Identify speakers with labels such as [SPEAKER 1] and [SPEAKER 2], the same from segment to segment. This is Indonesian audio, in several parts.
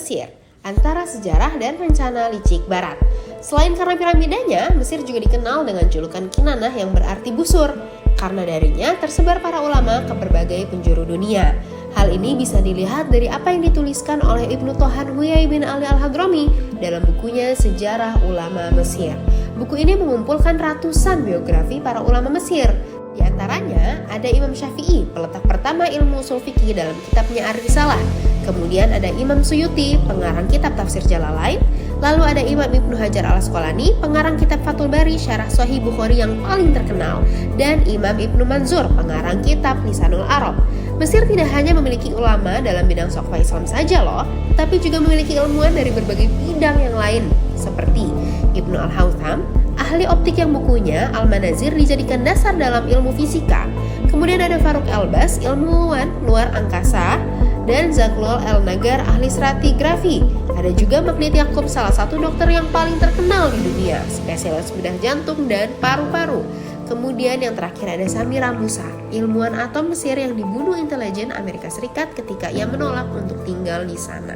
[SPEAKER 1] Mesir, antara sejarah dan rencana licik barat. Selain karena piramidanya, Mesir juga dikenal dengan julukan Kinanah yang berarti busur. Karena darinya tersebar para ulama ke berbagai penjuru dunia. Hal ini bisa dilihat dari apa yang dituliskan oleh Ibnu Tohan Huyai bin Ali al-Hadrami dalam bukunya Sejarah Ulama Mesir. Buku ini mengumpulkan ratusan biografi para ulama Mesir. Di antaranya ada Imam Syafi'i, peletak pertama ilmu ushul fikih dalam kitabnya Ar-Risalah. Kemudian ada Imam Suyuti, pengarang kitab Tafsir Jalalain. Lalu ada Imam Ibnu Hajar al-Asqalani, pengarang kitab Fathul Bari, syarah Sahih Bukhari yang paling terkenal. Dan Imam Ibnu Manzur, pengarang kitab Lisanul Arab. Mesir tidak hanya memiliki ulama dalam bidang sokfa Islam saja loh, tapi juga memiliki ilmuwan dari berbagai bidang yang lain. Seperti Ibnu Al-Hawtham, ahli optik yang bukunya Al-Manazir dijadikan dasar dalam ilmu fisika. Kemudian ada Faruk Elbas, ilmuwan luar angkasa, dan Zaghloul El-Nagar, ahli stratigrafi. Ada juga Magnet Yakub, salah satu dokter yang paling terkenal di dunia, spesialis bedah jantung dan paru-paru. Kemudian yang terakhir ada Samira Musa, ilmuwan atom Mesir yang dibunuh intelijen Amerika Serikat ketika ia menolak untuk tinggal di sana.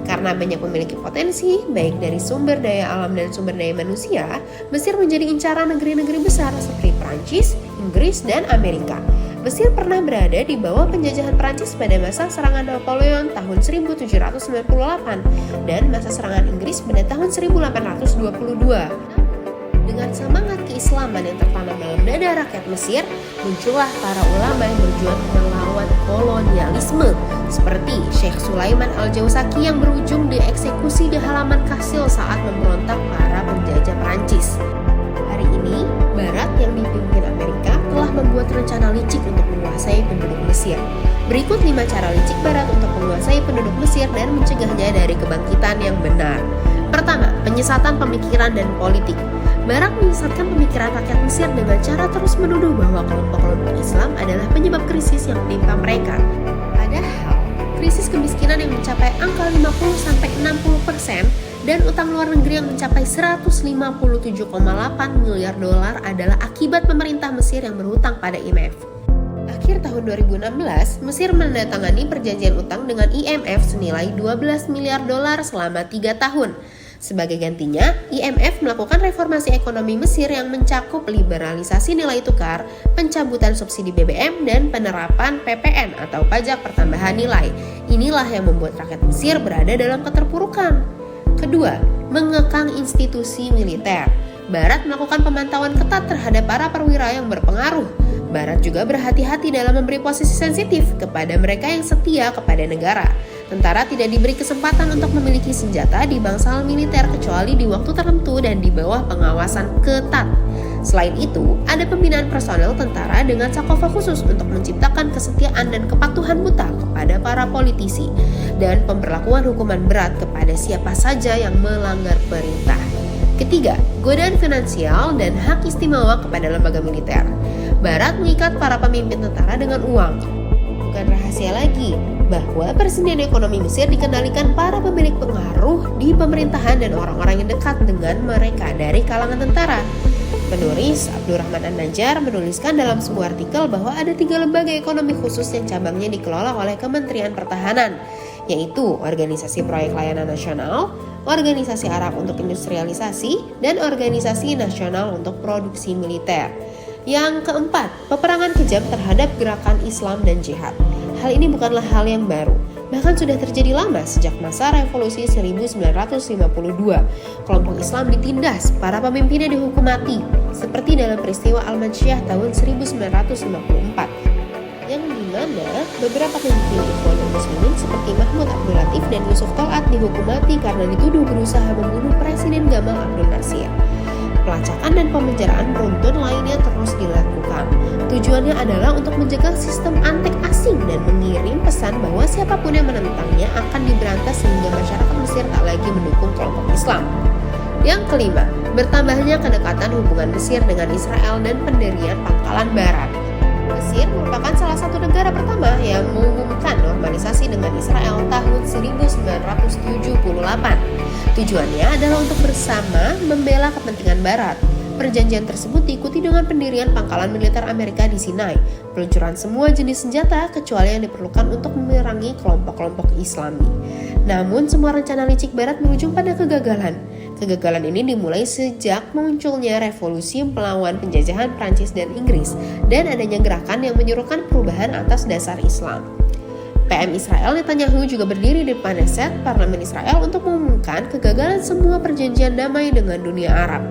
[SPEAKER 1] Karena banyak memiliki potensi, baik dari sumber daya alam dan sumber daya manusia, Mesir menjadi incaran negeri-negeri besar seperti Prancis, Inggris, dan Amerika. Mesir pernah berada di bawah penjajahan Prancis pada masa serangan Napoleon tahun 1798 dan masa serangan Inggris pada tahun 1822. Dengan semangat keislaman yang tertanam dalam dada rakyat Mesir, muncullah para ulama yang berjuang melawan kolonialisme, seperti Syekh Sulaiman Al-Jauzaki yang berujung dieksekusi di halaman kastil saat memberontak para penjajah Prancis. Hari ini, Barat yang dipimpin Amerika telah membuat rencana licik untuk menguasai penduduk Mesir. Berikut 5 cara licik Barat untuk menguasai penduduk Mesir dan mencegahnya dari kebangkitan yang benar. Pertama, penyesatan pemikiran dan politik. Barat menyesatkan pemikiran rakyat Mesir dengan cara terus menuduh bahwa kelompok-kelompok Islam adalah penyebab krisis yang menimpa mereka. Padahal, krisis kemiskinan yang mencapai angka 50-60% dan utang luar negeri yang mencapai 157,8 miliar dolar adalah akibat pemerintah Mesir yang berhutang pada IMF. Akhir tahun 2016, Mesir menandatangani perjanjian utang dengan IMF senilai 12 miliar dolar selama 3 tahun. Sebagai gantinya, IMF melakukan reformasi ekonomi Mesir yang mencakup liberalisasi nilai tukar, pencabutan subsidi BBM, dan penerapan PPN atau pajak pertambahan nilai. Inilah yang membuat rakyat Mesir berada dalam keterpurukan. Kedua, mengekang institusi militer. Barat melakukan pemantauan ketat terhadap para perwira yang berpengaruh. Barat juga berhati-hati dalam memberi posisi sensitif kepada mereka yang setia kepada negara. Tentara tidak diberi kesempatan untuk memiliki senjata di bangsal militer kecuali di waktu tertentu dan di bawah pengawasan ketat. Selain itu, ada pembinaan personel tentara dengan sakofa khusus untuk menciptakan kesetiaan dan kepatuhan buta kepada para politisi, dan pemberlakuan hukuman berat kepada siapa saja yang melanggar perintah. Ketiga, godaan finansial dan hak istimewa kepada lembaga militer. Barat mengikat para pemimpin tentara dengan uang. Bukan rahasia lagi bahwa persediaan ekonomi Mesir dikendalikan para pemilik pengaruh di pemerintahan dan orang-orang yang dekat dengan mereka dari kalangan tentara. Penulis Abdurrahman An-Najjar menuliskan dalam sebuah artikel bahwa ada 3 lembaga ekonomi khusus yang cabangnya dikelola oleh Kementerian Pertahanan, yaitu Organisasi Proyek Layanan Nasional, Organisasi Arab untuk Industrialisasi, dan Organisasi Nasional untuk Produksi Militer. Yang keempat, peperangan kejam terhadap gerakan Islam dan jihad. Hal ini bukanlah hal yang baru, bahkan sudah terjadi lama sejak masa revolusi 1952. Kelompok Islam ditindas, para pemimpinnya dihukum mati, seperti dalam peristiwa Al-Mansyah tahun 1954. Yang dimana beberapa pemimpin Ikhwanul Muslimin seperti Mahmud Abdul Latif dan Yusuf Tal'at dihukum mati karena dituduh berusaha membunuh Presiden Gamal Abdul Nasir. Pelacakan dan pemenjaraan beruntun lainnya terus dilakukan. Tujuannya adalah untuk menjaga sistem antek asing dan mengirim pesan bahwa siapapun yang menentangnya akan diberantas sehingga masyarakat Mesir tak lagi mendukung kelompok Islam. Yang kelima, bertambahnya kedekatan hubungan Mesir dengan Israel dan pendirian Pangkalan Barat. Mesir merupakan salah satu negara pertama yang mengumumkan normalisasi dengan Israel tahun 1978. Tujuannya adalah untuk bersama membela kepentingan Barat. Perjanjian tersebut diikuti dengan pendirian pangkalan militer Amerika di Sinai, peluncuran semua jenis senjata kecuali yang diperlukan untuk memerangi kelompok-kelompok Islami. Namun semua rencana licik Barat berujung pada kegagalan. Kegagalan ini dimulai sejak munculnya revolusi melawan penjajahan Prancis dan Inggris dan adanya gerakan yang menyuruhkan perubahan atas dasar Islam. PM Israel Netanyahu juga berdiri di depan Knesset, parlemen Israel, untuk mengumumkan kegagalan semua perjanjian damai dengan dunia Arab.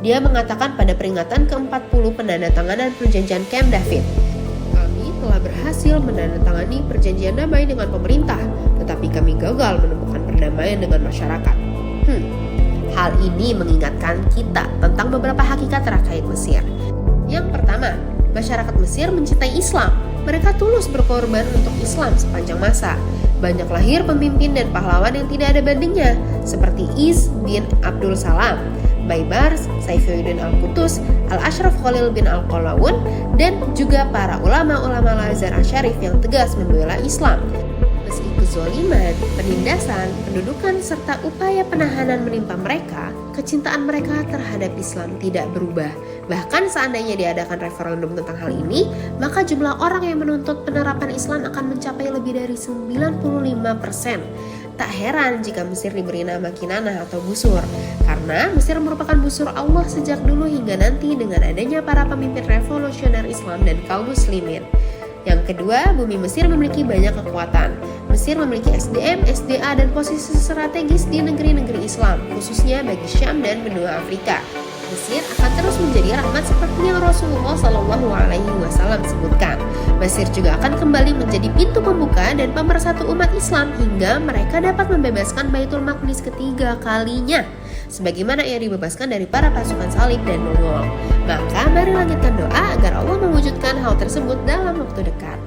[SPEAKER 1] Dia mengatakan pada peringatan ke-40 penandatanganan perjanjian Camp David, "Kami telah berhasil menandatangani perjanjian damai dengan pemerintah, tetapi kami gagal menemukan perdamaian dengan masyarakat." Hal ini mengingatkan kita tentang beberapa hakikat terkait Mesir. Yang pertama, masyarakat Mesir mencintai Islam. Mereka tulus berkorban untuk Islam sepanjang masa. Banyak lahir pemimpin dan pahlawan yang tidak ada bandingnya, seperti Is bin Abdul Salam, Baibar, Saifuddin Al-Qutus, Al-Ashraf Khalil bin Al-Qalawun, dan juga para ulama-ulama Al-Azhar Asy-Syarif yang tegas membela Islam. Meski kezaliman, penindasan, pendudukan, serta upaya penahanan menimpa mereka, kecintaan mereka terhadap Islam tidak berubah. Bahkan seandainya diadakan referendum tentang hal ini, maka jumlah orang yang menuntut penerapan Islam akan mencapai lebih dari 95%. Tak heran jika Mesir diberi nama Kinanah atau busur, karena Mesir merupakan busur Allah sejak dulu hingga nanti dengan adanya para pemimpin revolusioner Islam dan kaum muslimin. Yang kedua, bumi Mesir memiliki banyak kekuatan. Mesir memiliki SDM, SDA, dan posisi strategis di negeri-negeri Islam, khususnya bagi Syam dan benua Afrika. Mesir akan terus menjadi rahmat seperti yang Rasulullah SAW sebutkan. Mesir juga akan kembali menjadi pintu pembuka dan pemersatu umat Islam hingga mereka dapat membebaskan Baitul Maqdis ketiga kalinya, sebagaimana ia dibebaskan dari para pasukan salib dan Mongol. Maka mari lanjutkan doa agar Allah mewujudkan hal tersebut dalam waktu dekat.